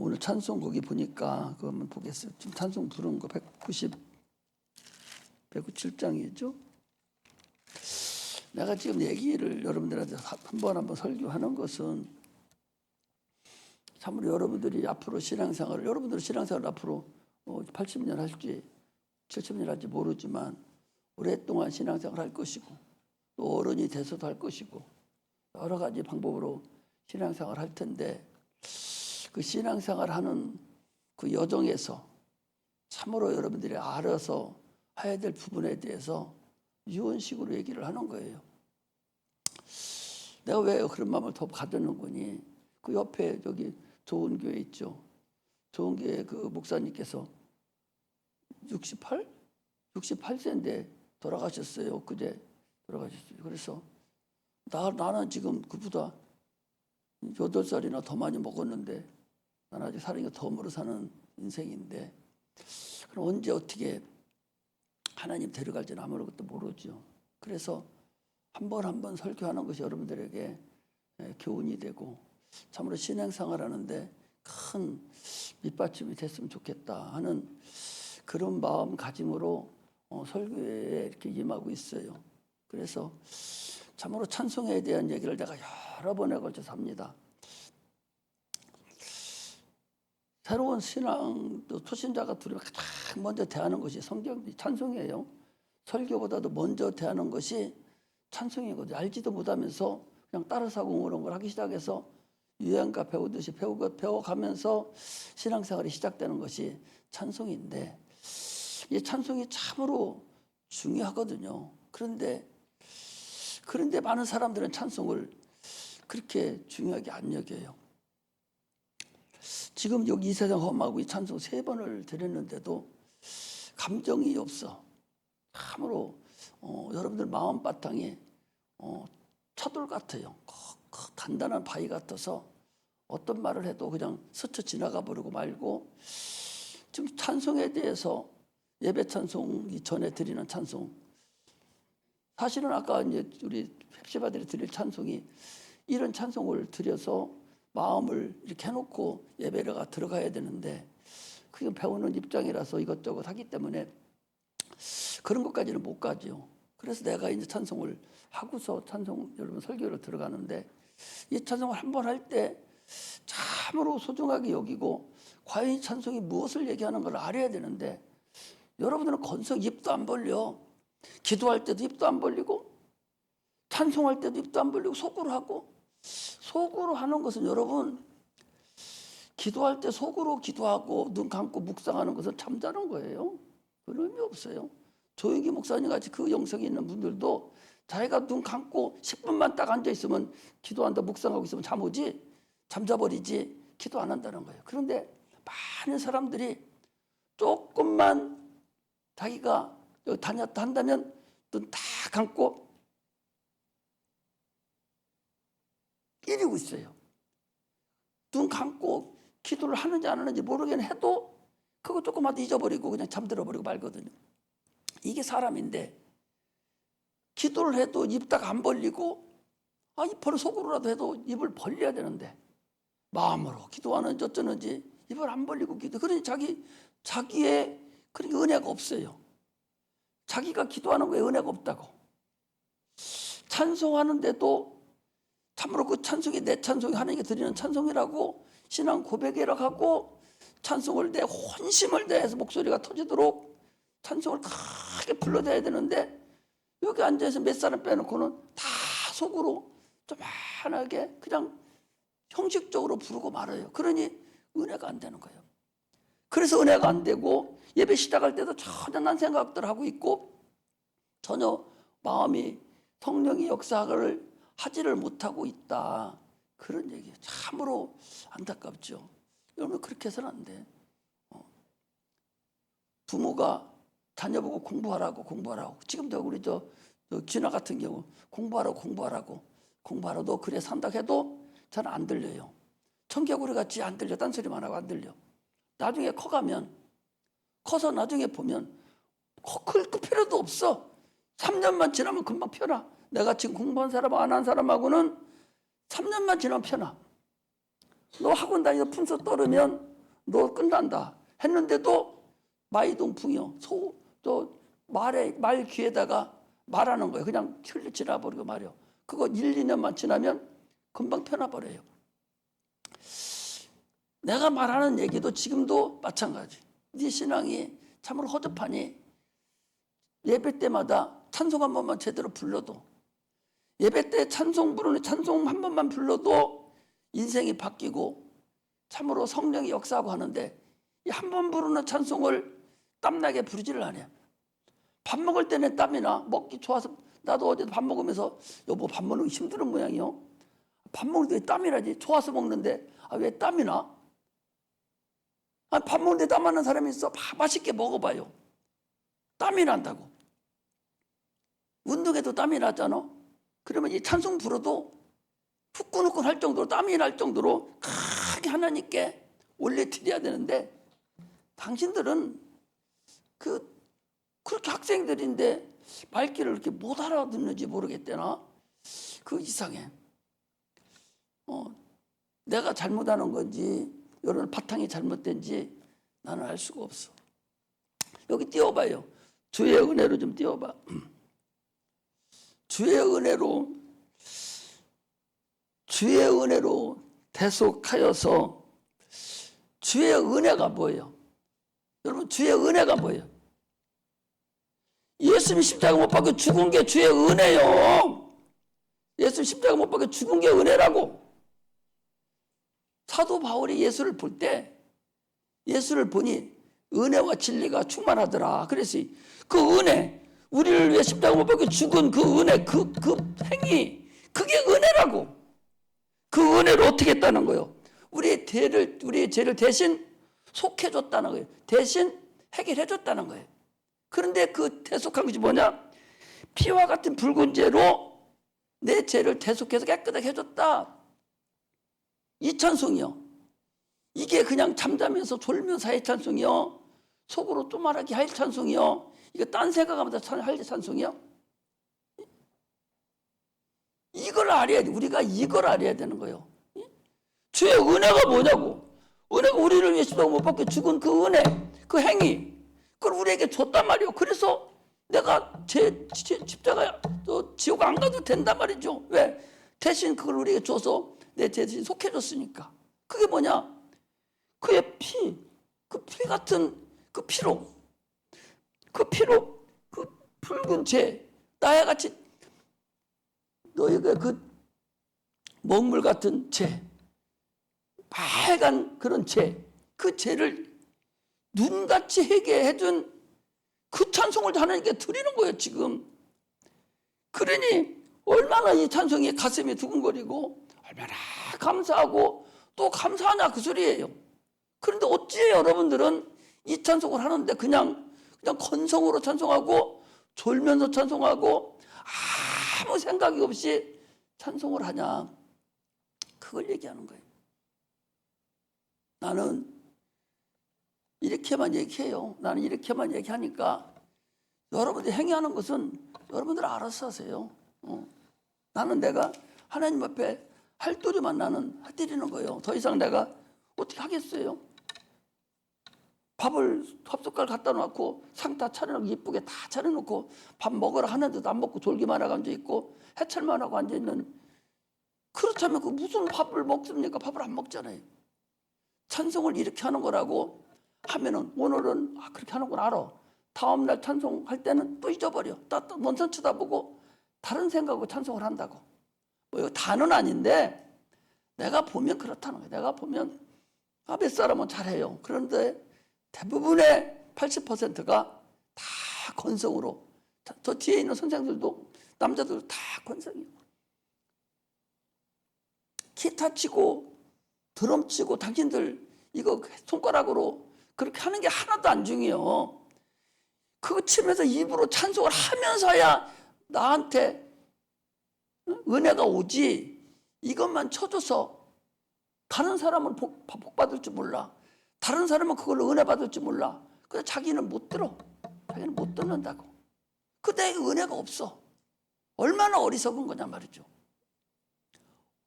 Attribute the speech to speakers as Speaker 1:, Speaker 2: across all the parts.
Speaker 1: 오늘 찬송곡이 보니까 그거 한번 보겠어요. 지금 찬송 부른 거 197장이죠. 내가 지금 얘기를 여러분들한테 한번 설교하는 것은 참으로 여러분들이 앞으로 신앙생활을, 여러분들 신앙생활을 앞으로 80년 할지 70년 할지 모르지만 오랫동안 신앙생활을 할 것이고 또 어른이 돼서도 할 것이고 여러 가지 방법으로 신앙생활을 할 텐데, 그 신앙생활을 하는 그 여정에서 참으로 여러분들이 알아서 해야 될 부분에 대해서 유언식으로 얘기를 하는 거예요. 내가 왜 그런 마음을 더 가졌는 거니? 그 옆에 저기 좋은 교회 있죠. 좋은 교회 그 목사님께서 68세인데 돌아가셨어요. 그제 돌아가셨어요. 그래서 나는 지금 그보다 8살이나 더 많이 먹었는데 나는 아직 사람이 덤으로 사는 인생인데, 그럼 언제 어떻게 하나님 데려갈지는 아무것도 모르죠. 그래서 한 번 설교하는 것이 여러분들에게 교훈이 되고 참으로 신앙생활 하는데 큰 밑받침이 됐으면 좋겠다 하는 그런 마음가짐으로 설교에 이렇게 임하고 있어요. 그래서 참으로 찬송에 대한 얘기를 내가 여러 번에 걸쳐서 합니다. 새로운 신앙, 또 초신자가 들으면 가장 먼저 대하는 것이 성경, 찬송이에요. 설교보다도 먼저 대하는 것이 찬송이거든요. 알지도 못하면서 그냥 따라서 하고 그런 걸 하기 시작해서 유행가 배우듯이 배워가면서 신앙생활이 시작되는 것이 찬송인데, 이 찬송이 참으로 중요하거든요. 그런데 많은 사람들은 찬송을 그렇게 중요하게 안 여겨요. 지금 여기 이 세상 험하고 이 찬송 3번을 드렸는데도 감정이 없어. 참으로 여러분들 마음 바탕에 차돌 같아요. 단단한 바위 같아서 어떤 말을 해도 그냥 스쳐 지나가 버리고 말고, 지금 찬송에 대해서 예배 찬송이 전에 드리는 찬송, 사실은 아까 이제 우리 헵시바들이 드릴 찬송이 이런 찬송을 드려서 마음을 이렇게 해놓고 예배가 들어가야 되는데, 그게 배우는 입장이라서 이것저것 하기 때문에 그런 것까지는 못 가죠. 그래서 내가 이제 찬송을 하고서 찬송 여러분 설교를 들어가는데, 이 찬송을 한 번 할 때 참으로 소중하게 여기고 과연 이 찬송이 무엇을 얘기하는 걸 알아야 되는데, 여러분들은 건성 입도 안 벌려. 기도할 때도 입도 안 벌리고 찬송할 때도 입도 안 벌리고 속으로 하고, 속으로 하는 것은 여러분, 기도할 때 속으로 기도하고 눈 감고 묵상하는 것은 잠자는 거예요. 그런 의미 없어요. 조영기 목사님 같이 그 영성이 있는 분들도 자기가 눈 감고 10분만 딱 앉아있으면, 기도한다 묵상하고 있으면 잠자버리지 기도 안 한다는 거예요. 그런데 많은 사람들이 조금만 자기가 여기 다녔다 한다면 눈 다 감고 이러고 있어요. 눈 감고 기도를 하는지 안 하는지 모르긴 해도 그거 조금만 잊어버리고 그냥 잠들어버리고 말거든요. 이게 사람인데, 기도를 해도 입 딱 안 벌리고, 입을 속으로라도 해도 입을 벌려야 되는데 마음으로 기도하는지 어쩌는지 입을 안 벌리고 기도. 그러니 자기의 그러니까 은혜가 없어요. 자기가 기도하는 거에 은혜가 없다고. 찬송하는데도 참으로 그 찬송이 내 찬송이 하나님께 드리는 찬송이라고 신앙 고백이라고 하고, 찬송을 내 혼심을 다해서 목소리가 터지도록 찬송을 크게 불러대야 되는데, 여기 앉아서 몇 사람 빼놓고는 다 속으로 조만하게 그냥 형식적으로 부르고 말아요. 그러니 은혜가 안 되는 거예요. 그래서 은혜가 안 되고 예배 시작할 때도 전혀 난 생각들 하고 있고 전혀 마음이 성령의 역사를 하지를 못하고 있다. 그런 얘기예요. 참으로 안타깝죠. 여러분 그렇게 해서는 안 돼. 부모가 자녀 보고 공부하라고. 지금도 우리 저 진아 같은 경우 공부하라고 너 그래 산다 해도 잘 안 들려요. 청개구리 같이 안 들려. 딴소리만 하고 안 들려. 나중에 커서 나중에 보면 클 필요도 없어. 3년만 지나면 금방 펴나. 내가 지금 공부한 사람 안 한 사람하고는 3년만 지나면 펴나. 너 학원 다니서 분수 떨으면 너 끝난다 했는데도 마이동풍이요. 말 귀에다가 말하는 거예요. 그냥 흘려 지나버리고 말이요. 그거 1, 2년만 지나면 금방 편해버려요. 내가 말하는 얘기도 지금도 마찬가지. 네 신앙이 참으로 허접하니 예배 때마다 찬송 한 번만 제대로 불러도, 예배 때 찬송 부르는 찬송 한 번만 불러도 인생이 바뀌고 참으로 성령이 역사하고 하는데, 이 한 번 부르는 찬송을 땀나게 부르지를 않아요. 밥 먹을 때는 땀이 나. 먹기 좋아서. 나도 어제 밥 먹으면서 여보 밥 먹는 거 힘든 모양이요. 밥 먹을 때 땀이 나지. 좋아서 먹는데 왜 땀이 나? 밥 먹는데 땀 나는 사람이 있어. 맛있게 먹어봐요. 땀이 난다고. 운동해도 땀이 나잖아. 그러면 이 찬송 불어도 후끈후끈 할 정도로, 땀이 날 정도로 크게 하나님께 올려드려야 되는데, 당신들은 그렇게 학생들인데 말귀를 이렇게 못 알아듣는지 모르겠대나. 그 이상해. 내가 잘못하는 건지 여러분 바탕이 잘못된지 나는 알 수가 없어. 여기 띄워봐요. 주의 은혜로 좀 띄워봐. 주의 은혜로 대속하여서. 주의 은혜가 뭐예요? 여러분, 주의 은혜가 뭐예요? 예수님 십자가 못 박혀 죽은 게 주의 은혜요. 예수 십자가 못 박혀 죽은 게 은혜라고. 사도 바울이 예수를 볼 때, 예수를 보니 은혜와 진리가 충만하더라. 그래서 그 은혜, 우리를 위해 십자가 못 박혀 죽은 그 은혜, 그 행위, 그게 은혜라고. 그 은혜를 어떻게 했다는 거예요? 우리의 죄를 대신 속해줬다는 거예요. 대신 해결해줬다는 거예요. 그런데 그 대속한 것이 뭐냐? 피와 같은 붉은 죄로 내 죄를 대속해서 깨끗하게 해줬다. 이 찬송이요. 이게 그냥 잠자면서 졸면서 할 찬송이요. 속으로 쪼말하게 할 찬송이요. 이거 딴 생각하면서 할 찬송이요. 이걸 알아야 돼. 우리가 이걸 알아야 되는 거예요. 주의 은혜가 뭐냐고. 은혜가 우리를 위해 십자가 못 박혀 죽은 그 은혜, 그 행위, 그걸 우리에게 줬단 말이에요. 그래서 내가 십자가 지옥 안 가도 된단 말이죠. 왜? 대신 그걸 우리에게 줘서 내 죄 대신 속해줬으니까. 그게 뭐냐? 그의 피, 그 피 같은 그 피로, 그 붉은 죄, 나와 같이 너희가 그 먹물 같은 죄, 빨간 그런 죄, 그 죄를 눈같이 해결해준 그 찬송을 하나님께 드리는 거예요, 지금. 그러니 얼마나 이 찬송이 가슴이 두근거리고 얼마나 감사하고 또 감사하냐 그 소리예요. 그런데 어찌 여러분들은 이 찬송을 하는데 그냥 건성으로 찬송하고 졸면서 찬송하고 아무 생각이 없이 찬송을 하냐. 그걸 얘기하는 거예요. 나는 이렇게만 얘기해요. 나는 이렇게만 얘기하니까 여러분들이 행위하는 것은 여러분들 알아서 하세요. 나는 내가 하나님 앞에 할 도리만 나는 해드리는 거예요. 더 이상 내가 어떻게 하겠어요? 밥을 밥숟갈 갖다 놓고 상 다 차려놓고 이쁘게 다 차려놓고 밥 먹으라 하는데도 안 먹고 졸기만 하고 앉아있고 해찰만 하고 앉아있는, 그렇다면 그 무슨 밥을 먹습니까? 밥을 안 먹잖아요. 찬송을 이렇게 하는 거라고 하면은 오늘은 그렇게 하는 걸 알아. 다음날 찬송할 때는 또 잊어버려. 먼산 쳐다보고 다른 생각으로 찬송을 한다고. 뭐 이거 다는 아닌데 내가 보면 그렇다는 거예요. 내가 보면 몇 사람은 잘해요. 그런데 대부분의 80%가 다 건성으로. 저 뒤에 있는 선생들도 남자들도 다 건성이에요. 기타 치고 드럼 치고 당신들 이거 손가락으로 그렇게 하는 게 하나도 안 중요해요. 그거 치면서 입으로 찬송을 하면서야 나한테 은혜가 오지. 이것만 쳐줘서 다른 사람은 복 받을 줄 몰라. 다른 사람은 그걸로 은혜 받을 줄 몰라. 그래서 자기는 못 들어. 자기는 못 듣는다고. 그때 은혜가 없어. 얼마나 어리석은 거냐 말이죠.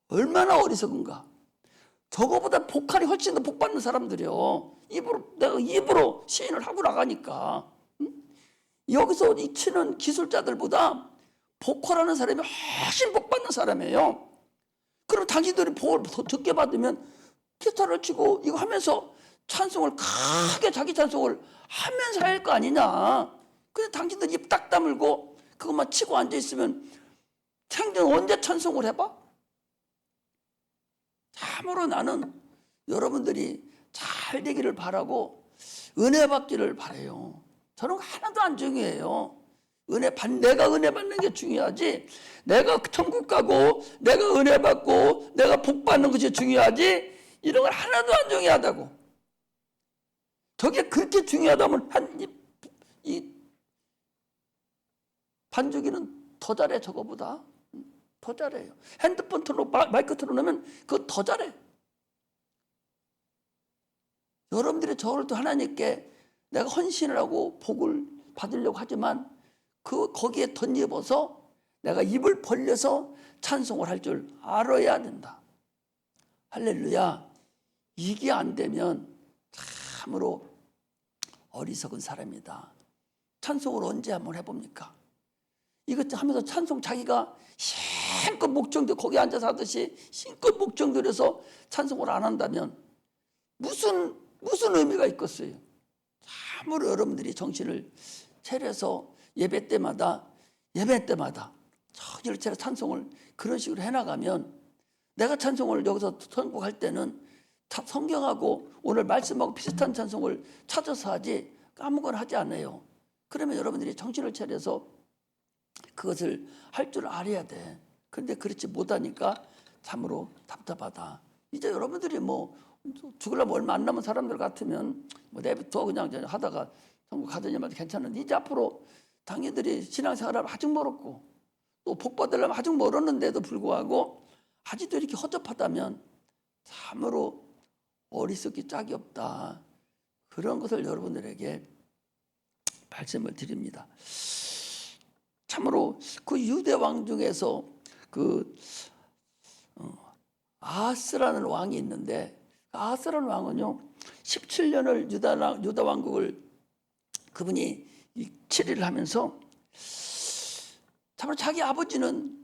Speaker 1: 얼마나 어리석은가. 저거보다 복할이 훨씬 더 복 받는 사람들이요. 내가 입으로 시인을 하고 나가니까. 여기서 익히는 기술자들보다 보컬하는 사람이 훨씬 복 받는 사람이에요. 그럼 당신들이 복을 더 적게 받으면 기타를 치고 이거 하면서 찬송을 크게 자기 찬송을 하면서 할 거 아니냐. 근데 당신들 입 딱 다물고 그것만 치고 앉아있으면 생전 언제 찬송을 해봐? 참으로 나는 여러분들이 잘 되기를 바라고 은혜 받기를 바라요. 저는 하나도 안 중요해요. 내가 은혜 받는 게 중요하지, 내가 천국 가고 내가 은혜 받고 내가 복 받는 것이 중요하지, 이런 건 하나도 안 중요하다고. 저게 그렇게 중요하다면 이 반주기는 더 잘해. 저거보다 더 잘해요. 핸드폰 틀어놓고 마이크 틀어놓으면 그거 더 잘해. 여러분들이 저를 또 하나님께 내가 헌신을 하고 복을 받으려고 하지만 거기에 덧입어서 내가 입을 벌려서 찬송을 할 줄 알아야 된다. 할렐루야. 이게 안 되면 참으로 어리석은 사람이다. 찬송을 언제 한번 해봅니까? 이것 하면서 찬송 자기가 힘껏 목정들 거기 앉아서 하듯이 힘껏 목정들여서 찬송을 안 한다면 무슨 의미가 있겠어요? 참으로 여러분들이 정신을 차려서 예배 때마다 정신을 차려 찬송을 그런 식으로 해나가면, 내가 찬송을 여기서 선곡할 때는 성경하고 오늘 말씀하고 비슷한 찬송을 찾아서 하지 아무거나 하지 않아요. 그러면 여러분들이 정신을 차려서 그것을 할 줄 알아야 돼. 그런데 그렇지 못하니까 참으로 답답하다. 이제 여러분들이 죽으려면 얼마 안 남은 사람들 같으면 내부터 그냥 하다가 천국 가더니만 괜찮은데, 이제 앞으로 당신들이 신앙생활을 아직 멀었고 또 복 받으려면 아직 멀었는데도 불구하고 아직도 이렇게 허접하다면 참으로 어리석기 짝이 없다. 그런 것을 여러분들에게 말씀을 드립니다. 참으로 그 유대 왕 중에서 아하스라는 왕이 있는데, 아하스라는 왕은요 17년을 유다 왕국을 그분이 치리를 하면서 참으로 자기 아버지는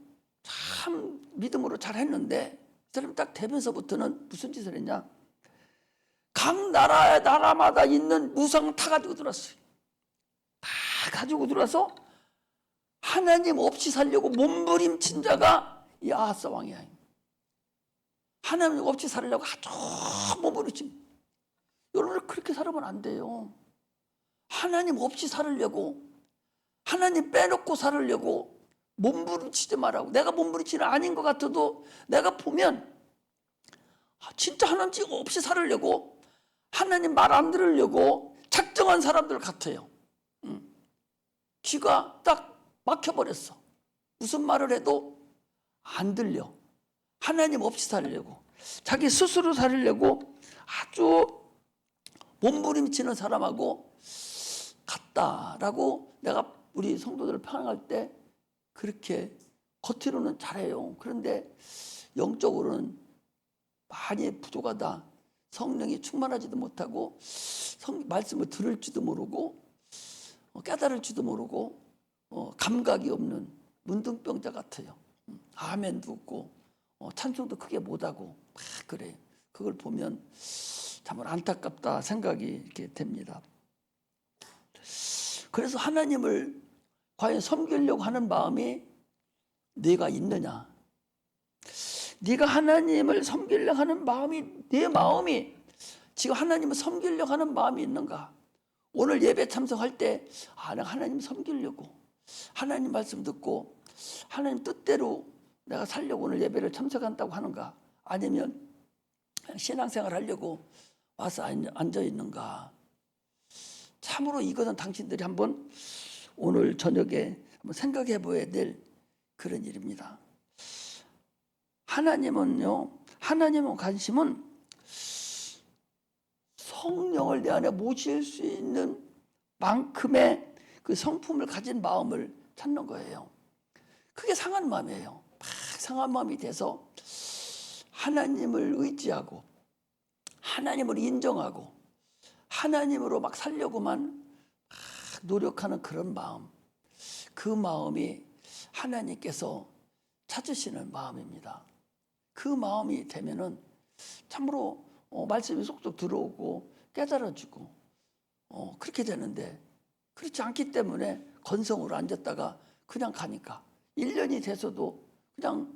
Speaker 1: 참 믿음으로 잘했는데 이 사람이 딱 되면서부터는 무슨 짓을 했냐? 각 나라마다 있는 우상 다 가지고 들어왔어요. 다 가지고 들어와서 하나님 없이 살려고 몸부림친 자가 이 아하스 왕이야. 하나님 없이 살려고 아주 몸부림친. 여러분 그렇게 살아면 안 돼요. 하나님 없이 살려고, 하나님 빼놓고 살려고 몸부림치지 말라고. 내가 몸부림치는 아닌 것 같아도 내가 보면 진짜 하나님 없이 살려고, 하나님 말 안 들으려고 작정한 사람들 같아요. 귀가 딱 막혀버렸어. 무슨 말을 해도 안 들려. 하나님 없이 살려고, 자기 스스로 살려고 아주 몸부림치는 사람하고 같다라고 내가 우리 성도들을 평할 때 그렇게 겉으로는 잘해요. 그런데 영적으로는 많이 부족하다. 성령이 충만하지도 못하고 말씀을 들을지도 모르고 깨달을지도 모르고 감각이 없는 문둥병자 같아요. 아멘도 없고 찬송도 크게 못하고 그래요. 그걸 보면 정말 안타깝다 생각이 이렇게 됩니다. 그래서 하나님을 과연 섬기려고 하는 마음이 네가 있느냐? 네가 하나님을 섬기려고 하는 마음이, 네 마음이 지금 하나님을 섬기려고 하는 마음이 있는가? 오늘 예배 참석할 때 내가 하나님 섬기려고, 하나님 말씀 듣고 하나님 뜻대로 내가 살려고 오늘 예배를 참석한다고 하는가? 아니면 신앙생활 하려고 와서 앉아 있는가? 참으로 이것은 당신들이 한번 오늘 저녁에 한번 생각해 봐야 될 그런 일입니다. 하나님은 관심은 성령을 내 안에 모실 수 있는 만큼의 그 성품을 가진 마음을 찾는 거예요. 그게 상한 마음이에요. 막 상한 마음이 돼서 하나님을 의지하고 하나님을 인정하고 하나님으로 막 살려고만 막 노력하는 그런 마음, 그 마음이 하나님께서 찾으시는 마음입니다. 그 마음이 되면은 참으로 말씀이 쏙쏙 들어오고 깨달아지고 그렇게 되는데, 그렇지 않기 때문에 건성으로 앉았다가 그냥 가니까 1년이 돼서도 그냥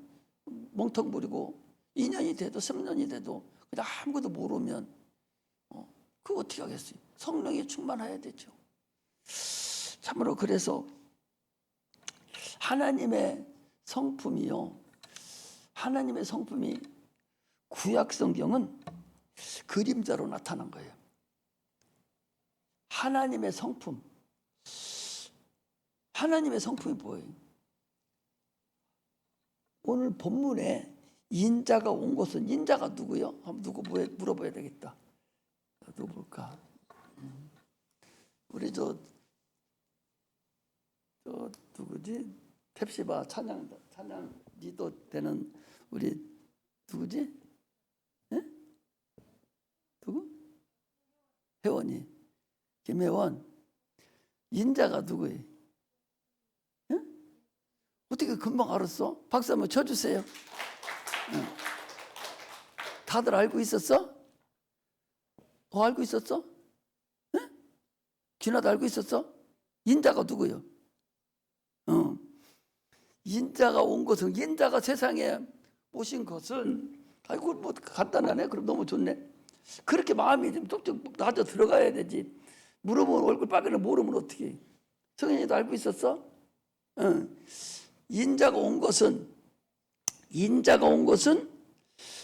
Speaker 1: 멍텅 부리고 2년이 돼도 3년이 돼도 그냥 아무것도 모르면 그거 어떻게 하겠어요? 성령이 충만해야 되죠. 참으로 그래서 하나님의 성품이요, 하나님의 성품이 구약 성경은 그림자로 나타난 거예요. 하나님의 성품, 하나님의 성품이 뭐예요? 오늘 본문에 인자가 온 것은, 인자가 누구요? 한번 누구 물어봐야 되겠다. 누굴까? 우리 저 누구지? 펩시바 찬양 리더 되는 우리 누구지? 예? 누구? 회원이 김혜원. 인자가 누구예요? 예? 어떻게 금방 알았어? 박수 한번 쳐주세요. 예. 다들 알고 있었어? 더 알고 있었어? 예? 기나도 알고 있었어? 인자가 누구요? 인자가 온 것은, 인자가 세상에 오신 것은, 아이고 뭐 간단하네. 그럼 너무 좋네. 그렇게 마음이 좀 뚝뚝 낮아 들어가야 되지. 물어보면 얼굴 빨개는 모르면 어떻게? 성현이도 알고 있었어? 인자가 온 것은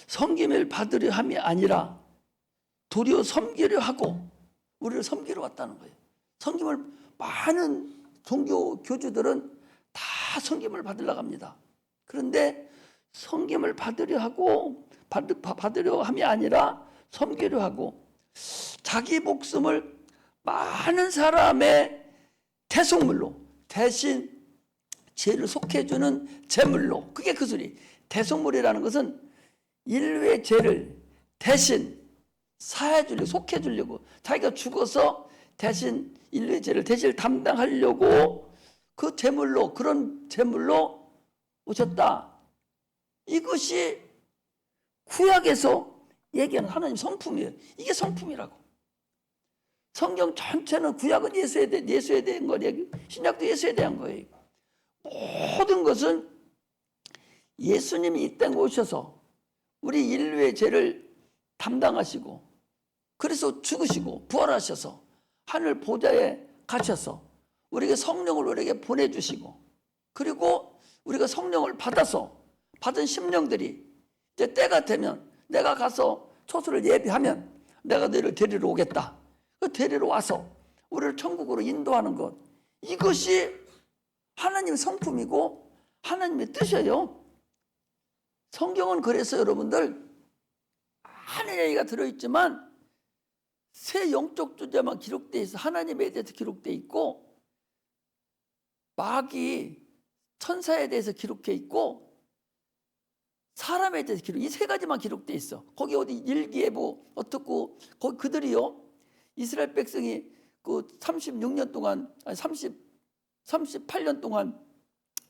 Speaker 1: 섬김을 받으려 함이 아니라 도리어 섬기려 하고 우리를 섬기러 왔다는 거예요. 섬김을, 많은 종교 교주들은 다 섬김을 받으려고 합니다. 그런데 섬김을 받으려 함이 아니라 섬기려 하고 자기 목숨을 많은 사람의 대속물로, 대신 죄를 속해주는 제물로, 그게 그 소리. 대속물이라는 것은 인류의 죄를 대신 사해주려고, 속해주려고, 자기가 죽어서 대신 인류의 죄를 대신 담당하려고 그 제물로, 그런 제물로 오셨다. 이것이 구약에서 얘기하는 하나님 성품이에요. 이게 성품이라고. 성경 전체는 구약은 예수에 대한 거예요. 신약도 예수에 대한 거예요. 모든 것은 예수님이 이 땅에 오셔서 우리 인류의 죄를 담당하시고, 그래서 죽으시고 부활하셔서 하늘 보좌에 가셔서 우리에게 성령을 우리에게 보내주시고, 그리고 우리가 성령을 받아서 받은 심령들이 이제 때가 되면 내가 가서 초소를 예비하면 내가 너희를 데리러 오겠다. 그 데리러 와서 우리를 천국으로 인도하는 것, 이것이 하나님의 성품이고 하나님의 뜻이에요. 성경은 그래서 여러분들 많은 얘기가 들어있지만 세 영적 주제만 기록되어 있어. 하나님에 대해서 기록되어 있고, 마귀, 천사에 대해서 기록되어 있고, 사람에 대해서 이 세 가지만 기록되어 있어. 거기 어디 일기예보 어떻고, 거기 그들이요, 이스라엘 백성이 그 36년 동안, 아니 38년 동안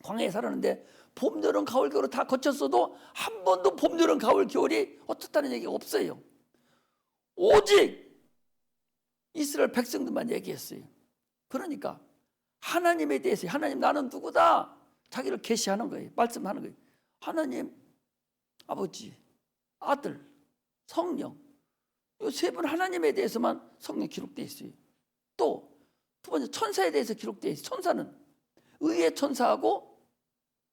Speaker 1: 광야에 살았는데 봄, 여름, 가을, 겨울 다 거쳤어도 한 번도 봄, 여름, 가을, 겨울이 어떻다는 얘기가 없어요. 오직 이스라엘 백성들만 얘기했어요. 그러니까 하나님에 대해서, 하나님 나는 누구다, 자기를 계시하는 거예요. 말씀하는 거예요. 하나님 아버지, 아들, 성령, 이 세 분 하나님에 대해서만 성경 기록되어 있어요. 또 두 번째 천사에 대해서 기록되어 있어요. 천사는 의의 천사하고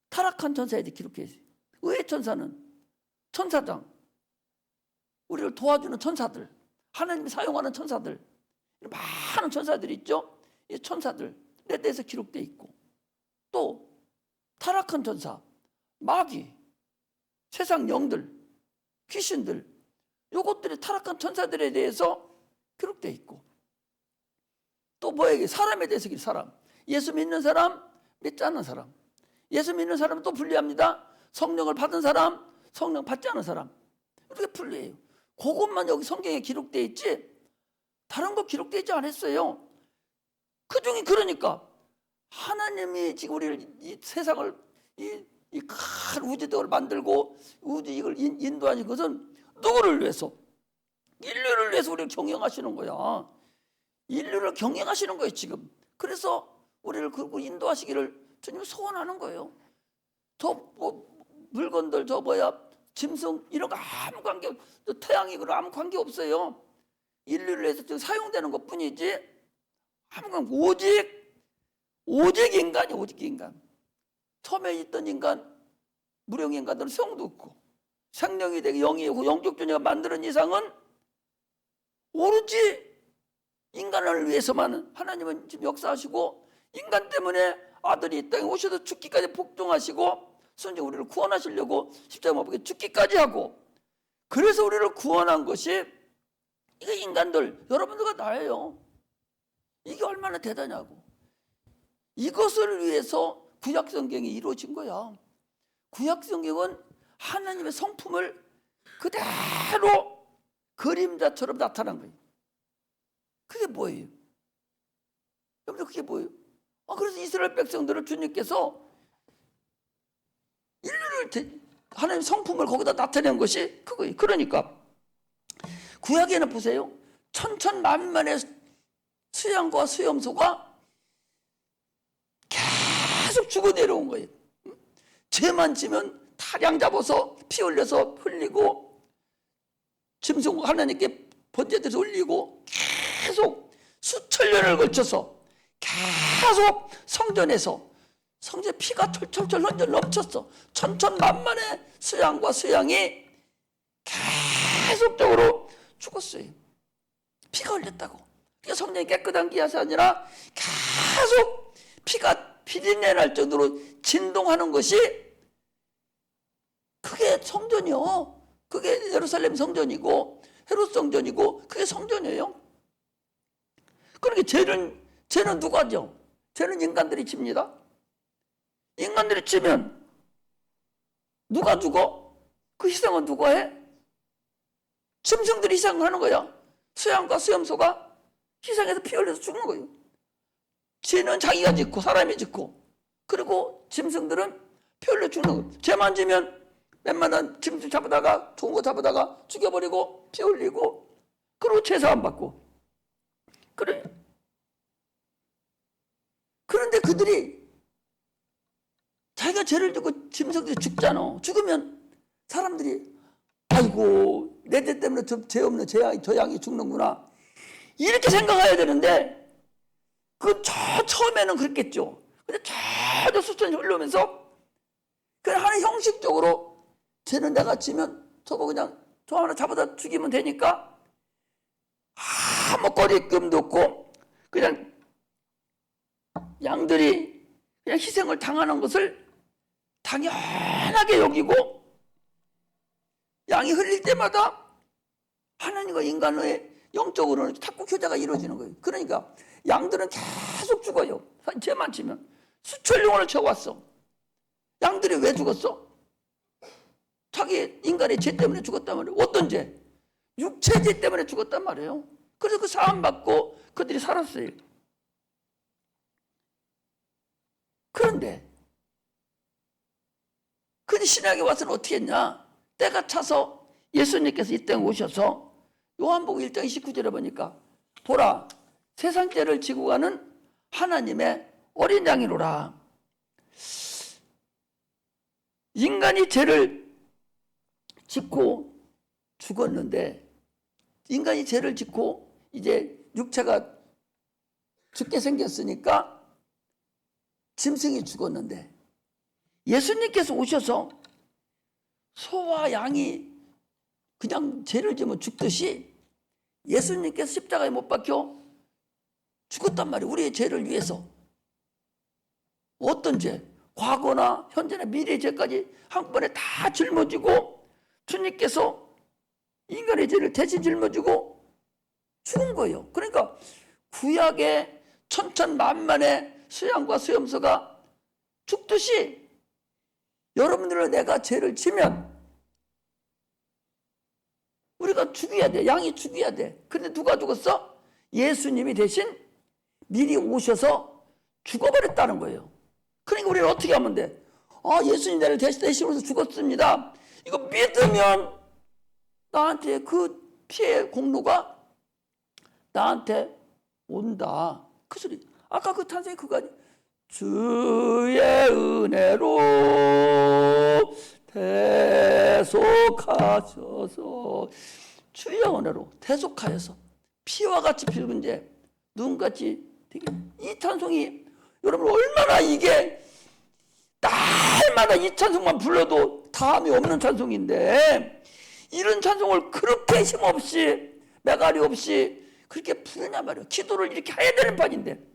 Speaker 1: 타락한 천사에 대해 기록되어 있어요. 의의 천사는 천사장, 우리를 도와주는 천사들, 하나님이 사용하는 천사들, 많은 천사들이 있죠. 이 천사들에 대해서 기록되어 있고, 또 타락한 천사, 마귀, 세상 영들, 귀신들, 요것들이 타락한 천사들에 대해서 기록되어 있고, 또 뭐에게? 사람에 대해서 사람, 예수 믿는 사람, 믿지 않는 사람. 예수 믿는 사람은 또 분리합니다. 성령을 받은 사람, 성령 받지 않은 사람, 이렇게 분리해요. 그것만 여기 성경에 기록되어 있지 다른 거 기록되지 않았어요. 그중에 그러니까 하나님이 지금 우리를 이 세상을 이 큰 우주대를 만들고 우주 이걸 인도하는 것은 누구를 위해서? 인류를 위해서 우리를 경영하시는 거야. 인류를 경영하시는 거예요 지금. 그래서 우리를 그리고 인도하시기를 주님 소원하는 거예요. 저 물건들 저 짐승 이런 거 아무 관계 없어요. 태양이 그런 아무 관계 없어요. 인류를 위해서 지금 사용되는 것 뿐이지 아무 관계 오직 인간이 오직 인간. 처음에 있던 인간 무령 인간들은 성도 없고 생명이 되게 영이 되고 영적 존재가 만드는 이상은 오로지 인간을 위해서만 하나님은 지금 역사하시고 인간 때문에 아들이 이 땅에 오셔서 죽기까지 복종하시고 선지 우리를 구원하시려고 십자가 못 박혀 죽기까지 하고 그래서 우리를 구원한 것이 이게 인간들 여러분들과 나예요. 이게 얼마나 대단하고 이것을 위해서 구약 성경이 이루어진 거야. 구약 성경은 하나님의 성품을 그대로 그림자처럼 나타난 거예요. 그게 뭐예요? 여러분들 그게 뭐예요? 그래서 이스라엘 백성들을 주님께서 인류를 하나님의 성품을 거기다 나타낸 것이 그거예요. 그러니까 구약에는 보세요. 천천만만의 수양과 수염소가 계속 죽어 내려온 거예요. 죄만 지면 타량 잡아서 피 흘려서 흘리고 짐승 하나님께 번제돼서 흘리고 계속 수천 년을 걸쳐서 계속 성전에서 성전에 피가 철철철 넘쳤어. 천천만만의 수양과 수양이 계속적으로 죽었어요. 피가 흘렸다고. 그게 성전이 깨끗한 기아이 아니라 계속 피가 피리내 날 정도로 진동하는 것이 그게 성전이요. 그게 예루살렘 성전이고 헤롯 성전이고 그게 성전이에요. 그러니까 죄는 누가 져? 죄는 인간들이 집니다. 인간들이 치면 누가 죽어? 그 희생은 누가 해? 짐승들이 희생을 하는 거야. 수양과 수염소가 희생해서 피 흘려서 죽는 거예요. 죄는 자기가 짓고 사람이 짓고 그리고 짐승들은 피 흘려 죽는 거예요. 죄만 지면 웬만한 짐승 잡아다가 좋은 거 잡아다가 죽여버리고 피 흘리고 그리고 제사안 받고 그래. 그런데 그들이 자기가 죄를 짓고 짐승들이 죽잖아. 죽으면 사람들이 아이고 내 죄 때문에 죄 없는 저 양이 죽는구나 이렇게 생각해야 되는데 처음에는 그랬겠죠. 근데 저 수천이 흘러오면서 그냥 하나 형식적으로 죄는 내가 지면 저거 그냥 저 하나 잡아다 죽이면 되니까 아무 거리낌도 없고 그냥 양들이 그냥 희생을 당하는 것을 당연하게 여기고 양이 흘릴 때마다 하나님과 인간의 영적으로는 탁구 교제가 이루어지는 거예요. 그러니까 양들은 계속 죽어요. 죄만 지면 수천 영혼을 채워왔어. 양들이 왜 죽었어? 자기 인간의 죄 때문에 죽었단 말이에요. 어떤 죄? 육체죄 때문에 죽었단 말이에요. 그래서 그 사함 받고 그들이 살았어요. 그런데 신약에 와서는 어떻게 했냐? 때가 차서 예수님께서 이 땅에 오셔서 요한복음 1장 29절에 보니까 보라 세상 죄를 지고 가는 하나님의 어린 양이로라. 인간이 죄를 짓고 죽었는데 인간이 죄를 짓고 이제 육체가 죽게 생겼으니까 짐승이 죽었는데 예수님께서 오셔서 소와 양이 그냥 죄를 지면 죽듯이 예수님께서 십자가에 못 박혀 죽었단 말이에요. 우리의 죄를 위해서. 어떤 죄? 과거나 현재나 미래의 죄까지 한 번에 다 짊어지고 주님께서 인간의 죄를 대신 짊어지고 죽은 거예요. 그러니까 구약의 천천만만의 수양과 수염소가 죽듯이 여러분들은 내가 죄를 지면 우리가 죽여야 돼. 양이 죽여야 돼. 근데 누가 죽었어? 예수님이 대신 미리 오셔서 죽어버렸다는 거예요. 그러니까 우리는 어떻게 하면 돼? 예수님 나를 대신해서 죽었습니다. 이거 믿으면 나한테 그 피해 공로가 나한테 온다. 그 소리. 아까 그 탄생이 그거 아니야? 주의 은혜로 대속하셔서, 주의 은혜로 대속하여서 피와 같이 붉은 죄 눈같이 되게, 이 찬송이 여러분 얼마나 이게 날마다 이 찬송만 불러도 다음이 없는 찬송인데, 이런 찬송을 그렇게 힘없이 매가리 없이 그렇게 부르냐 말이야. 기도를 이렇게 해야 되는 판인데,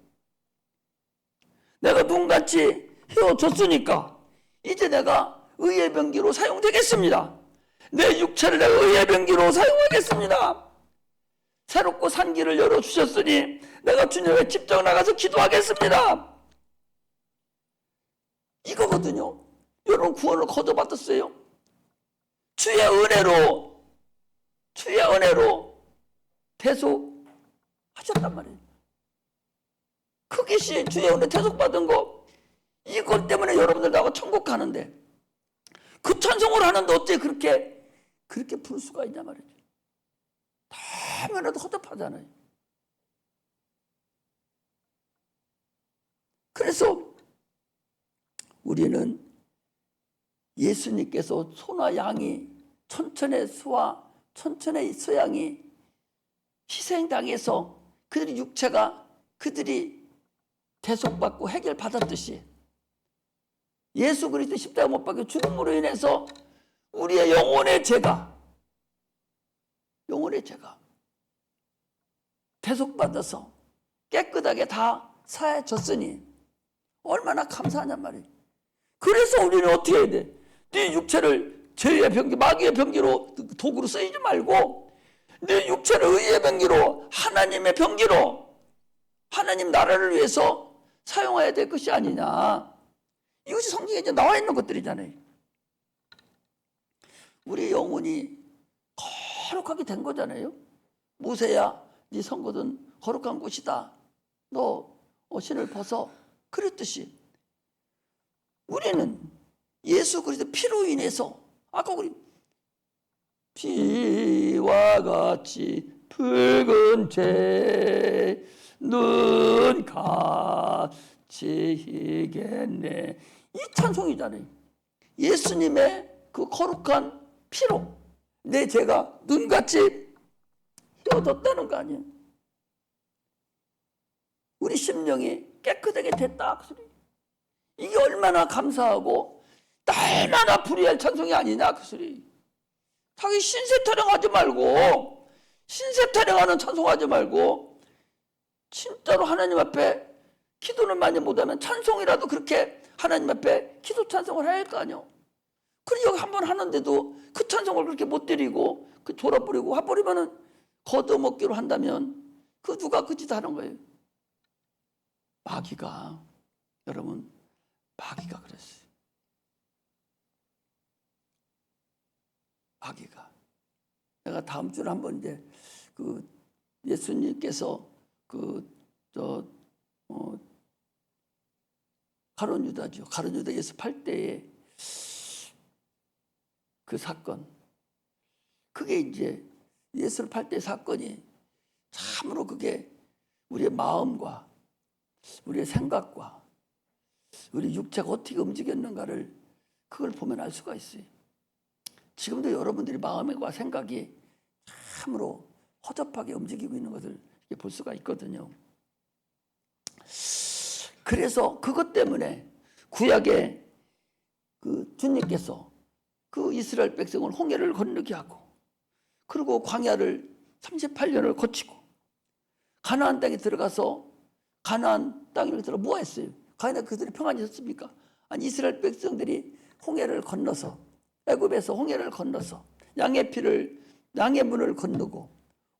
Speaker 1: 내가 눈같이 헤어졌으니까 이제 내가 의의 병기로 사용되겠습니다. 내 육체를 내가 의의 병기로 사용하겠습니다. 새롭고 산 길을 열어주셨으니 내가 주님의 직접 나가서 기도하겠습니다. 이거거든요. 여러분 구원을 거둬받았어요. 주의 은혜로 대속하셨단 말이에요. 그 계시 주의 은혜 대속받은 거, 이것 때문에 여러분들 나하고 천국 가는데, 그 찬송을 하는데 어째 그렇게 부를 수가 있냐 말이죠. 다면에도 허접하잖아요. 그래서 우리는 예수님께서 소나 양이, 천천의 소와 천천의 소양이 희생당해서 그들이 육체가 그들이 대속받고 해결받았듯이, 예수 그리스도 십자가 못 박혀 죽음으로 인해서 우리의 영혼의 죄가 대속받아서 깨끗하게 다 사해졌으니 얼마나 감사하냔 말이에요. 그래서 우리는 어떻게 해야 돼? 네 육체를 죄의 병기, 마귀의 병기로 도구로 쓰이지 말고 네 육체를 의의 병기로, 하나님의 병기로, 하나님 나라를 위해서 사용해야 될 것이 아니냐. 이것이 성경에 이제 나와 있는 것들이잖아요. 우리 영혼이 거룩하게 된 거잖아요. 모세야, 네 성곳은 거룩한 곳이다. 너 신을 벗어. 그랬듯이 우리는 예수 그리스도 피로 인해서, 아까 우리 피와 같이 붉은 죄 눈같이 희겠네. 이 찬송이잖아요. 예수님의 그 거룩한 피로 내 죄가 눈같이 휘어졌다는 거 아니에요. 우리 심령이 깨끗하게 됐다. 그 소리. 이게 얼마나 감사하고 얼마나 불의할 찬송이 아니냐. 그 소리. 자기 신세 타령하지 말고, 신세 타령하는 찬송하지 말고, 진짜로 하나님 앞에 기도는 많이 못하면 찬송이라도 그렇게 하나님 앞에 기도 찬송을 해야 할 거 아니에요. 그래 여기 한 번 하는데도 그 찬송을 그렇게 못 드리고 그 졸아버리고 해버리면은 걷어먹기로 한다면 그 누가 그 짓 하는 거예요? 마귀가, 여러분, 마귀가 그랬어요. 마귀가. 내가 다음 주에 한번 이제 그 예수님께서 가룟 유다죠. 가룟 유다 예수 팔 때에 그 사건. 그게 이제 예수를 팔 때 사건이 참으로 그게 우리의 마음과 우리의 생각과 우리 육체가 어떻게 움직였는가를 그걸 보면 알 수가 있어요. 지금도 여러분들이 마음과 생각이 참으로 허접하게 움직이고 있는 것을 볼 수가 있거든요. 그래서 그것 때문에 구약에 그 주님께서 그 이스라엘 백성을 홍해를 건너게 하고, 그리고 광야를 38년을 거치고 가나안 땅에 들어가서, 가나안 땅에 들어가 뭐 했어요? 가나안 그들이 평안히 있었습니까? 아니, 이스라엘 백성들이 홍해를 건너서, 애굽에서 홍해를 건너서 양의 문을 건너고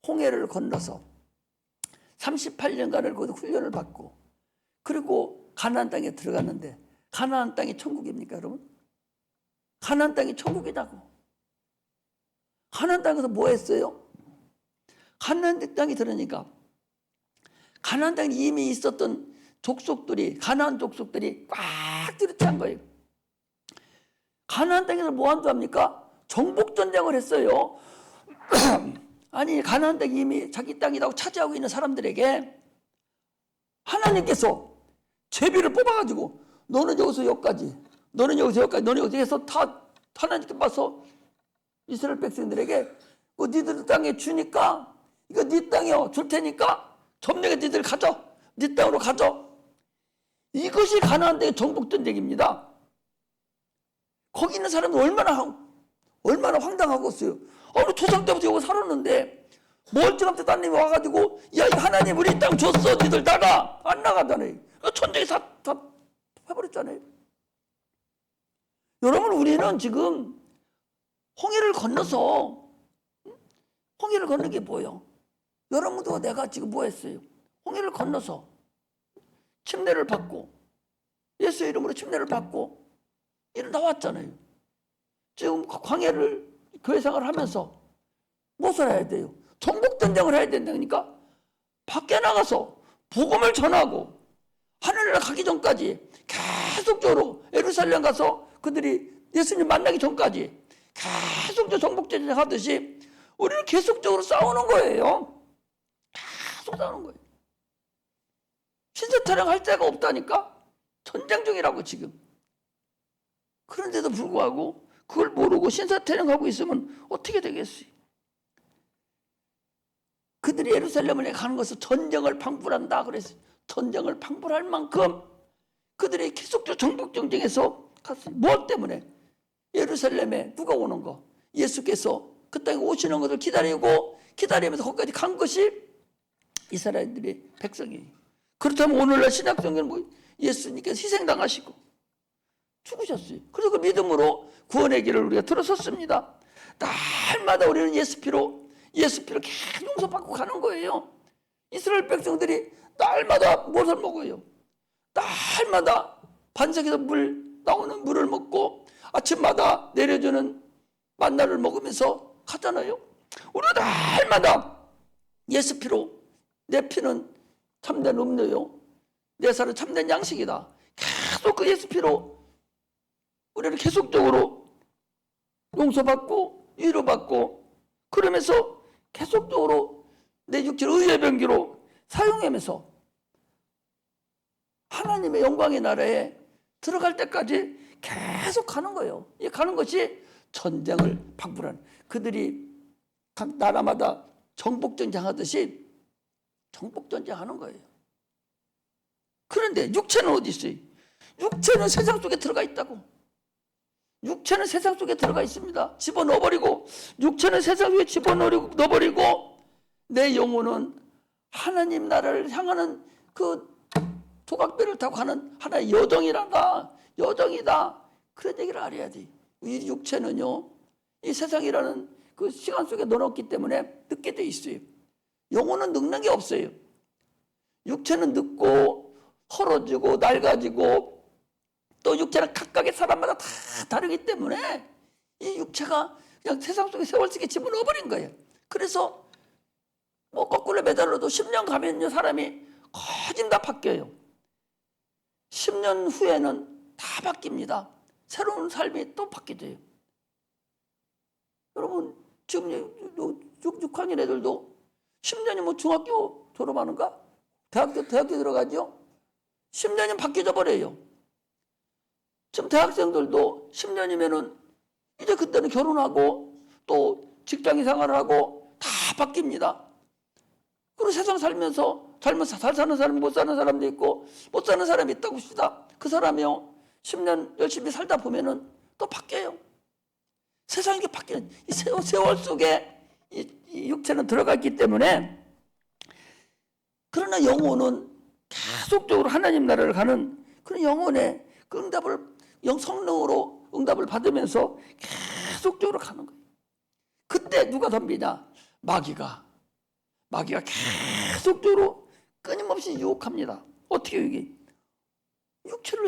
Speaker 1: 홍해를 건너서 38년간을 거기서 훈련을 받고, 그리고 가나안 땅에 들어갔는데, 가나안 땅이 천국입니까, 여러분? 가나안 땅이 천국이라고. 가나안 땅에서 뭐 했어요? 가나안 땅이 들으니까 가나안 땅에 이미 있었던 족속들이, 가나안 족속들이 꽉 들이찬 거예요. 가나안 땅에서 뭐 한다 합니까? 정복전쟁을 했어요. 아니, 가나안 땅이 이미 자기 땅이라고 차지하고 있는 사람들에게 하나님께서 제비를 뽑아가지고 너는 여기서 여기까지, 너는 여기서 여기까지, 너는 여기서 해서 다 하나님께 봐서 이스라엘 백성들에게 그 니들 땅에 주니까 이거 네 땅이요 줄 테니까 점령해 니들 가져, 네 땅으로 가져. 이것이 가나안 땅의 정복전쟁입니다. 거기 있는 사람들 얼마나 황당하겠어요. 우리 조상 때부터 여기 살았는데 멀쩡한 하나님이 와가지고 야 하나님 우리 땅 줬어 니들 나가. 안 나가잖아요. 전쟁이 다 해버렸잖아요. 여러분, 우리는 지금 홍해를 건너서, 홍해를 건너는 게 뭐예요? 여러분도 내가 지금 뭐 했어요? 홍해를 건너서 침례를 받고 예수의 이름으로 침례를 받고 이를 나왔잖아요. 지금 광야를 교회 생활을 하면서 무엇을 해야 돼요? 정복전쟁을 해야 된다니까. 밖에 나가서 복음을 전하고 하늘나라 가기 전까지 계속적으로 예루살렘 가서 그들이 예수님 만나기 전까지 계속적으로 정복전쟁 하듯이 우리는 계속적으로 싸우는 거예요. 계속 싸우는 거예요. 신세 타령할 데가 없다니까. 전쟁 중이라고 지금. 그런데도 불구하고 그걸 모르고 신세 타령하고 있으면 어떻게 되겠어요? 그들이 예루살렘을 가는 것은 전쟁을 방불한다 그랬어요. 전쟁을 방불할 만큼 그들이 계속적으로 정복전쟁에서 갔어요. 뭐 때문에? 예루살렘에 누가 오는 거? 예수께서 그 땅에 오시는 것을 기다리면서 거기까지 간 것이 이스라엘들의 백성이에요. 그렇다면 오늘날 신약성경은 뭐 예수님께서 희생당하시고 죽으셨어요. 그래서 그 믿음으로 구원의 길을 우리가 들어섰습니다. 날마다 우리는 예수 피로 계속 용서받고 가는 거예요. 이스라엘 백성들이 날마다 무엇을 먹어요? 날마다 반석에서 나오는 물을 먹고 아침마다 내려주는 만나를 먹으면서 가잖아요. 우리가 날마다 예수 피로, 내 피는 참된 음료요, 내 살은 참된 양식이다. 계속 그 예수 피로 우리는 계속적으로 용서받고 위로받고 그러면서 계속적으로 내 육체를 의의 병기로 사용하면서 하나님의 영광의 나라에 들어갈 때까지 계속 가는 거예요. 이 가는 것이 전쟁을 방불하는, 그들이 각 나라마다 정복전쟁 하듯이 정복전쟁 하는 거예요. 그런데 육체는 어디 있어요? 육체는 세상 속에 들어가 있다고. 육체는 세상 속에 들어가 있습니다. 집어넣어버리고, 육체는 세상 속에 집어넣어버리고 내 영혼은 하나님 나라를 향하는 그 조각배를 타고 가는 하나의 여정이다. 그런 얘기를 알아야 돼. 이 육체는요, 이 세상이라는 그 시간 속에 넣어놓기 때문에 늙게 돼 있어요. 영혼은 늙는 게 없어요. 육체는 늙고 헐어지고 낡아지고 또 육체는 각각의 사람마다 다 다르기 때문에 이 육체가 그냥 세상 속에 세월 속에 집어넣어버린 거예요. 그래서 뭐 거꾸로 매달려도 10년 가면요 사람이 거진 다 바뀌어요. 10년 후에는 다 바뀝니다. 새로운 삶이 또 바뀌어요. 여러분 지금 6학년 애들도 10년이 뭐 중학교 졸업하는가? 대학교 들어가죠? 10년이면 바뀌어져 버려요. 지금 대학생들도 10년이면은 이제 그때는 결혼하고 또 직장인 생활을 하고 다 바뀝니다. 그리고 세상 살면서 잘 사는 사람이 못 사는 사람도 있고 못 사는 사람이 있다고 합시다. 그 사람이요 10년 열심히 살다 보면은 또 바뀌어요. 세상이 바뀌는 이 세월 속에 이 육체는 들어가 있기 때문에, 그러나 영혼은 계속적으로 하나님 나라를 가는 그런 영혼의 그 성령으로 응답을 받으면서 계속적으로 가는 거예요. 그때 누가 덤비냐? 마귀가 계속적으로 끊임없이 유혹합니다. 어떻게 유혹해? 육체를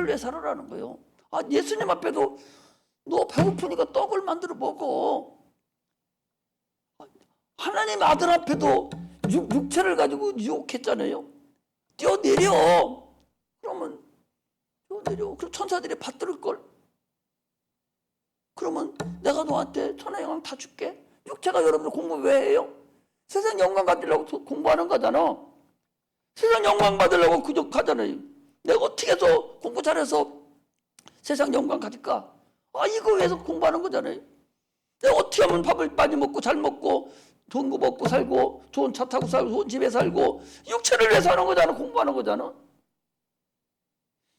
Speaker 1: 위해 살아라는 거예요. 예수님 앞에도 너 배고프니까 떡을 만들어 먹어. 하나님 아들 앞에도 육체를 가지고 유혹했잖아요. 뛰어내려. 그러면 뛰어내려. 그럼 천사들이 받들을 걸. 그러면 내가 너한테 천하 영광 다 줄게. 육체가 여러분들 공부 왜 해요? 세상 영광 받으려고 공부하는 거잖아. 세상 영광 받으려고 구족하잖아요. 내가 어떻게 해서 공부 잘해서 세상 영광 가질까? 이거 위해서 공부하는 거잖아요. 내가 어떻게 하면 밥을 많이 먹고 잘 먹고 좋은 거 먹고 살고 좋은 차 타고 살고 좋은 집에 살고 육체를 위해서 하는 거잖아. 공부하는 거잖아.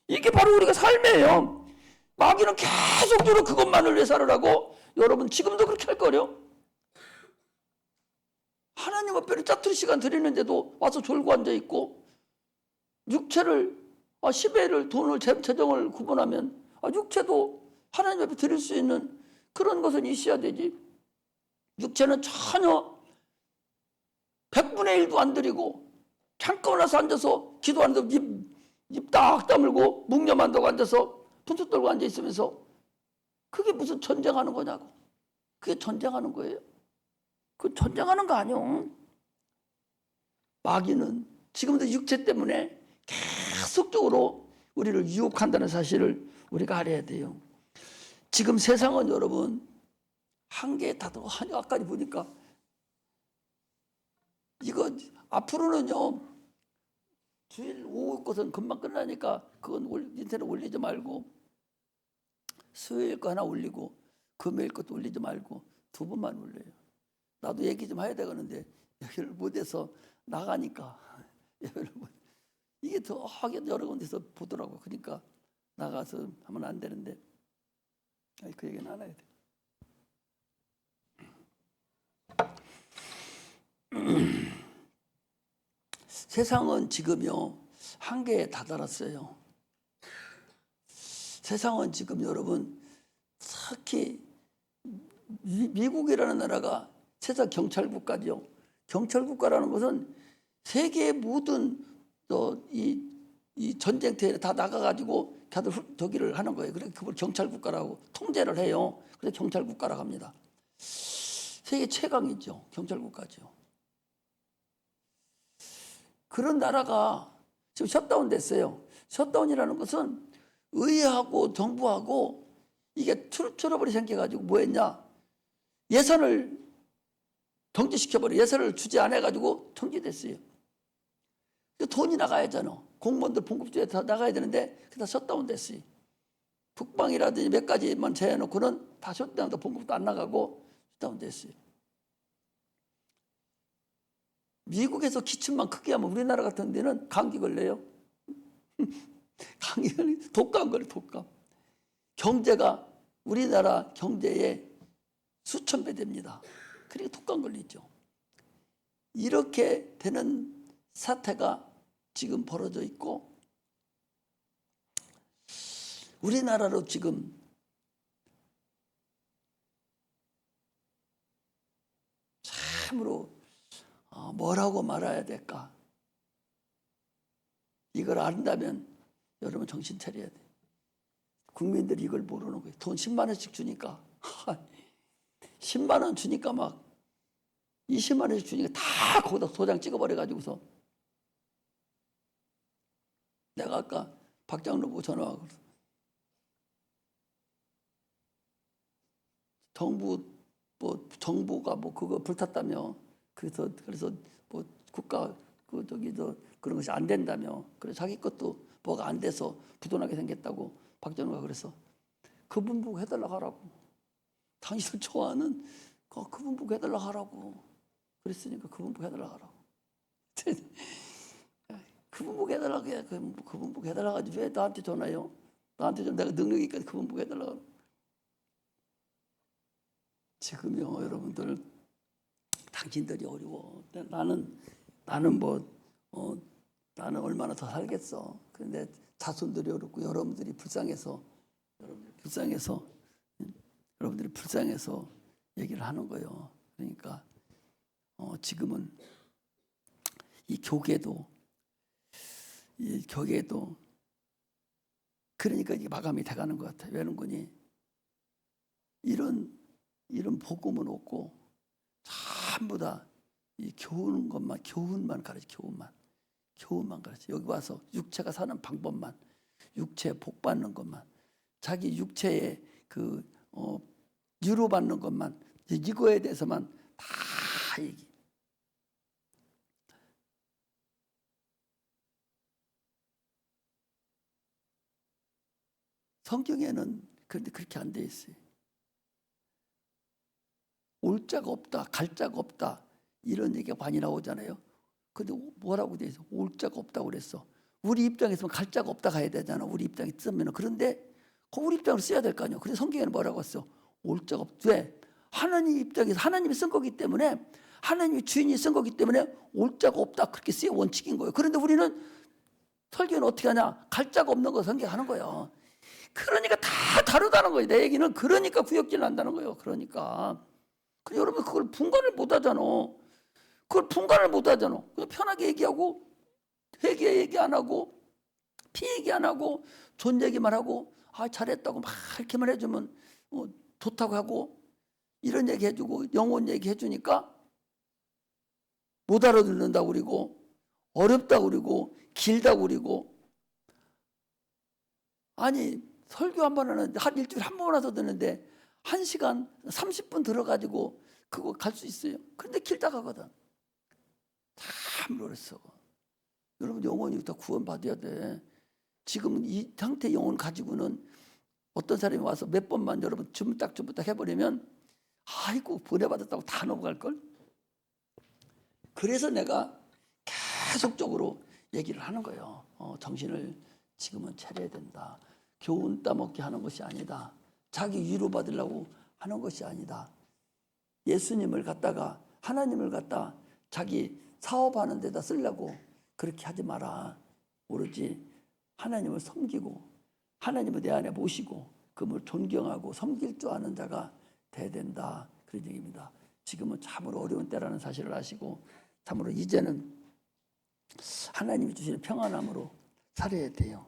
Speaker 1: 이게 바로 우리가 삶이에요. 마귀는 계속적으로 그것만을 위해 살으라고. 여러분 지금도 그렇게 할 거요. 하나님 앞에 짜투리 시간 드리는데도 와서 졸고 앉아있고 육체를 10회를 돈을 재정을 구분하면 육체도 하나님 앞에 드릴 수 있는 그런 것은 있어야 되지. 육체는 전혀 100분의 1도 안 드리고 잠깐 와서 앉아서 기도하는데 입 딱 다물고 묵념한다고 앉아서 분수 떨고 앉아있으면서 그게 무슨 전쟁하는 거냐고. 그게 전쟁하는 거예요. 그 전쟁하는 거 아니요. 마귀는 지금도 육체 때문에 계속적으로 우리를 유혹한다는 사실을 우리가 알아야 돼요. 지금 세상은 여러분 한계에 다도 아까 보니까 이거 앞으로는요 주일 오후 것은 금방 끝나니까 그건 인터넷 올리지 말고 수요일 거 하나 올리고 금요일 것도 올리지 말고 2번만 올려요. 나도 얘기 좀 해야 되겠는데 여기를 못해서 나가니까 이게 더 하긴 여러 군데서 보더라고. 그러니까 나가서 하면 안 되는데 그 얘기는 안 해야 돼. 세상은 지금요 한계에 다다랐어요. 세상은 지금 여러분 특히 미국이라는 나라가 세상 경찰국가죠. 경찰국가라는 것은 세계의 모든 이 전쟁터에 다 나가가지고 다들 저기를 하는 거예요. 그래서 그걸 경찰국가라고 통제를 해요. 그래서 경찰국가라고 합니다. 세계 최강이죠. 경찰국가죠. 그런 나라가 지금 셧다운 됐어요. 셧다운이라는 것은 의회하고 정부하고 이게 트러블이 생겨가지고 뭐 했냐. 예산을 정지시켜버려. 예산을 주지 않아가지고 정지됐어요. 돈이 나가야잖아. 공무원들 봉급주에 다 나가야 되는데 그다 셧다운 됐어요. 북방이라든지 몇 가지만 제해놓고는 다 셧다운도 봉급도 안 나가고 셧다운 됐어요. 미국에서 기침만 크게 하면 우리나라 같은 데는 감기 걸려요. 감기 걸려. 독감 걸려. 독감. 경제가 우리나라 경제의 수천 배 됩니다. 그러니까 독감 걸리죠. 이렇게 되는 사태가 지금 벌어져 있고 우리나라로 지금 참으로 뭐라고 말해야 될까? 이걸 안다면 여러분 정신 차려야 돼. 국민들이 이걸 모르는 거예요. 돈 10만 원씩 주니까 10만 원 주니까 막 20만 원씩 주니까 다 거기다 도장 찍어버려가지고서 내가 아까 박장로 보고 전화하고 정부가 뭐 그거 불탔다며 그래서 뭐 국가 그런 것이 안 된다며 그래서 자기 것도 뭐가 안 돼서 부도나게 생겼다고 박정우가 그래서 그분 보고 해달라고 하라고. 당신을 좋아하는 그분 보고 해달라고 하라고. 그랬으니까 그분 보고 해달라고 하라고. 그분 보고 해달라고 해. 그분 보고 해달라고 하지 왜 나한테 전화해요? 나한테 좀 내가 능력이 있으니까 그분 보고 해달라고 하라고. 지금요 여러분들 당신들이 어려워. 나는 나는 얼마나 더 살겠어. 그런데 자손들이 어렵고 여러분들이 불쌍해서 얘기를 하는 거예요. 그러니까 지금은 이 교계도 그러니까 이게 마감이 돼가는 것 같아요. 왜는 거니 이런 복음은 없고 전부 다 이 교훈만 가르쳐. 교훈만 가르쳐. 여기 와서 육체가 사는 방법만, 육체 복 받는 것만, 자기 육체의 위로받는 것만, 이거에 대해서만 다 얘기. 성경에는 그런데 그렇게 안 돼 있어요. 올 자가 없다, 갈 자가 없다, 이런 얘기가 많이 나오잖아요. 근데 뭐라고 돼 있어? 올 자가 없다고 그랬어. 우리 입장에서는 갈 자가 없다 가야 되잖아. 우리 입장에 쓰면은. 그런데 우리 입장으로 써야 될 거 아니에요. 근데 성경에는 뭐라고 했어? 올 자가 없다. 왜? 하나님 입장에서 하나님이 쓴 거기 때문에, 하나님이 주인이 쓴 거기 때문에 올 자가 없다, 그렇게 쓰여 원칙인 거예요. 그런데 우리는 설교는 어떻게 하냐? 갈 자가 없는 거 성경하는 거예요. 그러니까 다 다르다는 거예요. 내 얘기는 그러니까 구역질 난다는 거예요. 그러니까. 근데 여러분 그걸 분간을 못 하잖아. 그걸 분간을 못 하잖아. 그냥 편하게 얘기하고, 회개 얘기 안 하고, 피 얘기 안 하고, 존 얘기만 하고, 아 잘했다고 막 이렇게만 해주면 좋다고 하고, 이런 얘기 해주고 영혼 얘기 해주니까 못 알아듣는다고 그러고, 어렵다고 그러고, 길다고 그러고. 아니 설교 한 번 하는데, 한 일주일에 한 번 와서 듣는데 1시간 30분 들어가지고 그거 갈 수 있어요. 그런데 길다 가거든. 참 어렸어. 여러분 영혼이 다 구원받아야 돼. 지금 이 상태 영혼 가지고는 어떤 사람이 와서 몇 번만 여러분 주문딱 해버리면 아이고 보내받았다고 다 넘어갈걸. 그래서 내가 계속적으로 얘기를 하는 거예요. 정신을 지금은 차려야 된다. 교훈 따먹게 하는 것이 아니다. 자기 위로받으려고 하는 것이 아니다. 예수님을 갖다가, 하나님을 갖다 자기 사업하는 데다 쓰려고 그렇게 하지 마라. 오로지 하나님을 섬기고 하나님을 내 안에 모시고 그분을 존경하고 섬길 줄 아는 자가 돼야 된다. 그런 얘기입니다. 지금은 참으로 어려운 때라는 사실을 아시고 참으로 이제는 하나님이 주시는 평안함으로 살아야 돼요.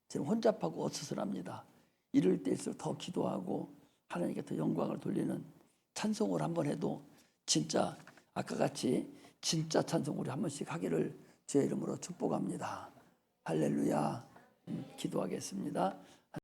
Speaker 1: 지금 혼잡하고 어수선합니다. 이럴 때일수록 더 기도하고 하나님께 더 영광을 돌리는 찬송을 한번 해도 진짜 아까 같이 진짜 찬송 우리 한 번씩 하기를 주의 이름으로 축복합니다. 할렐루야. 기도하겠습니다.